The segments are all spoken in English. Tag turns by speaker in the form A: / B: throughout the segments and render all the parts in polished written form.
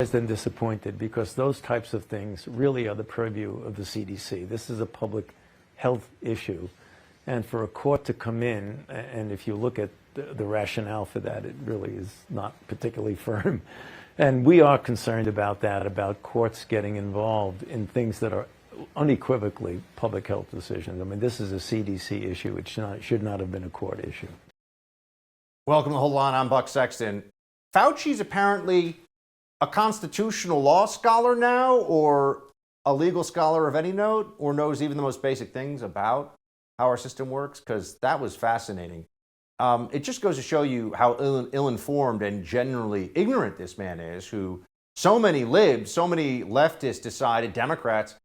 A: And disappointed because those types of things really are the purview of the CDC. This is a public health issue. And for a court to come in, and if you look at the rationale for that, it really is not particularly firm. And we are concerned about that, about courts getting involved in things that are unequivocally public health decisions. I mean, this is a CDC issue. It should not have been a court issue.
B: Welcome to Hold On. I'm Buck Sexton. Fauci's apparently a constitutional law scholar now, or a legal scholar of any note, or knows even the most basic things about how our system works, because that was fascinating. It just goes to show you how ill-informed and generally ignorant this man is, who so many libs, so many leftists decided, Democrats,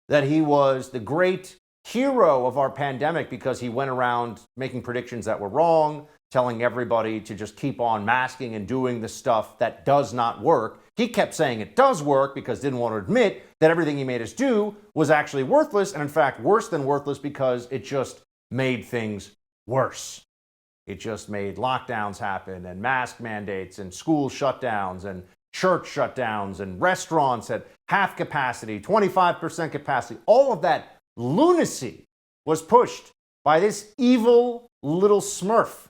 B: that he was the great hero of our pandemic because he went around making predictions that were wrong, telling everybody to just keep on masking and doing the stuff that does not work. He kept saying it does work because he didn't want to admit that everything he made us do was actually worthless, and in fact worse than worthless, because it just made things worse. It just made lockdowns happen and mask mandates and school shutdowns and church shutdowns and restaurants at half capacity, 25% capacity. All of that lunacy was pushed by this evil little smurf,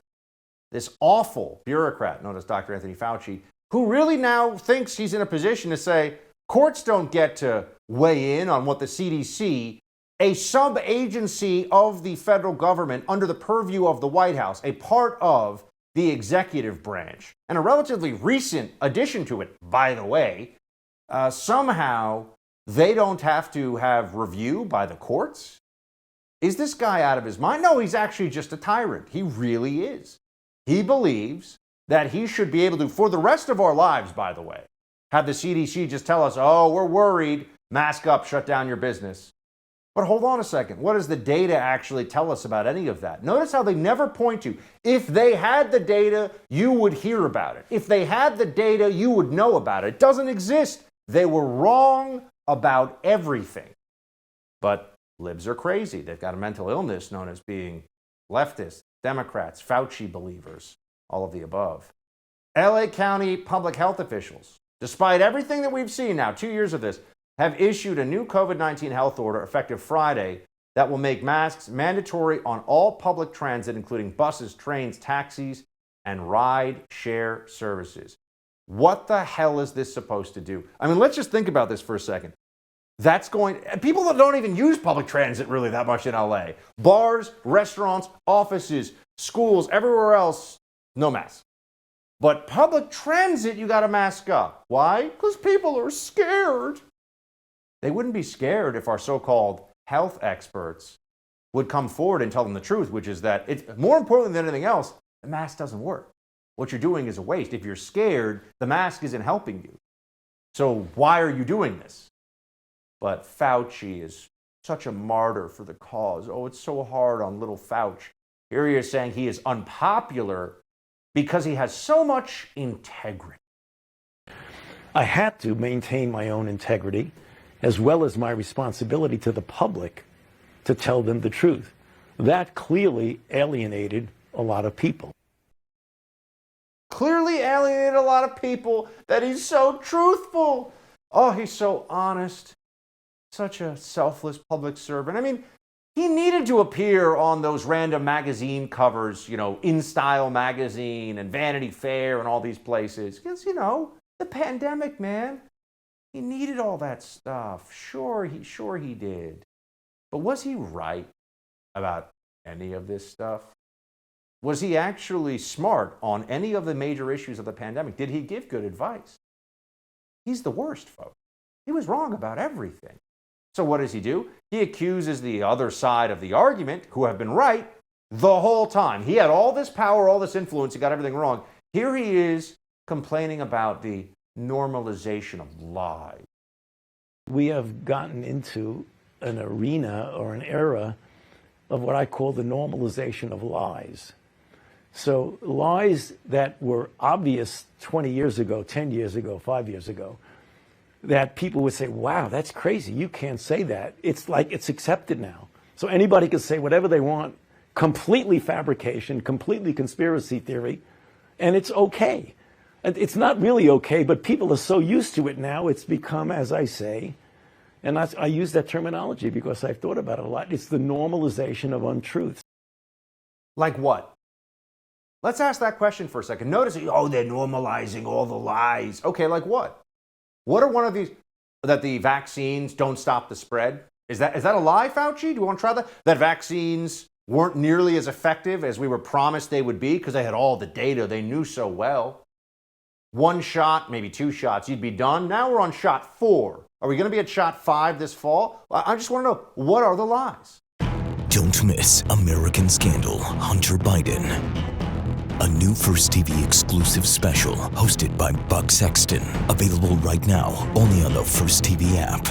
B: this awful bureaucrat known as Dr. Anthony Fauci, who really now thinks he's in a position to say courts don't get to weigh in on what the CDC, a sub-agency of the federal government under the purview of the White House, a part of the executive branch, and a relatively recent addition to it, by the way, somehow they don't have to have review by the courts? Is this guy out of his mind? No, he's actually just a tyrant. He really is. He believes that he should be able to, for the rest of our lives, by the way, have the CDC just tell us, oh, we're worried, mask up, shut down your business. But hold on a second. What does the data actually tell us about any of that? Notice how they never point to, if they had the data, you would hear about it. If they had the data, you would know about it. It doesn't exist. They were wrong about everything. But libs are crazy. They've got a mental illness known as being leftists, Democrats, Fauci believers, all of the above. LA County public health officials, despite everything that we've seen now, 2 years of this, have issued a new COVID-19 health order effective Friday that will make masks mandatory on all public transit, including buses, trains, taxis, and ride-share services. What the hell is this supposed to do? I mean, let's just think about this for a second. People that don't even use public transit really that much in LA. Bars, restaurants, offices, schools, everywhere else, no mask. But public transit, you got to mask up. Why? Because people are scared. They wouldn't be scared if our so-called health experts would come forward and tell them the truth, which is that it's more important than anything else, the mask doesn't work. What you're doing is a waste. If you're scared, the mask isn't helping you. So why are you doing this? But Fauci is such a martyr for the cause. Oh, it's so hard on little Fauci. Here he is saying he is unpopular because he has so much integrity.
A: I had to maintain my own integrity, as well as my responsibility to the public to tell them the truth. That clearly alienated a lot of people.
B: Clearly alienated a lot of people, that he's so truthful. Oh, he's so honest. Such a selfless public servant. I mean, he needed to appear on those random magazine covers, In Style magazine and Vanity Fair and all these places. Because, the pandemic, man. He needed all that stuff. Sure he did. But was he right about any of this stuff? Was he actually smart on any of the major issues of the pandemic? Did he give good advice? He's the worst, folks. He was wrong about everything. So what does he do? He accuses the other side of the argument, who have been right, the whole time. He had all this power, all this influence, he got everything wrong. Here he is complaining about the normalization of lies.
A: We have gotten into an arena or an era of what I call the normalization of lies. So lies that were obvious 20 years ago, 10 years ago, 5 years ago, that people would say, wow, that's crazy. You can't say that. It's like it's accepted now. So anybody can say whatever they want, completely fabrication, completely conspiracy theory, and it's okay. It's not really okay, but people are so used to it now, it's become, as I say, and I use that terminology because I've thought about it a lot, it's the normalization of untruths.
B: Like what? Let's ask that question for a second. Notice, oh, they're normalizing all the lies. Okay, like what? What are one of these? That the vaccines don't stop the spread? Is that a lie, Fauci? Do you want to try that? That vaccines weren't nearly as effective as we were promised they would be because they had all the data they knew so well. One shot, maybe 2 shots, you'd be done. Now we're on shot 4. Are we going to be at shot 5 this fall? I just want to know, what are the lies?
C: Don't miss American Scandal, Hunter Biden. A new First TV exclusive special hosted by Buck Sexton. Available right now only on the First TV app.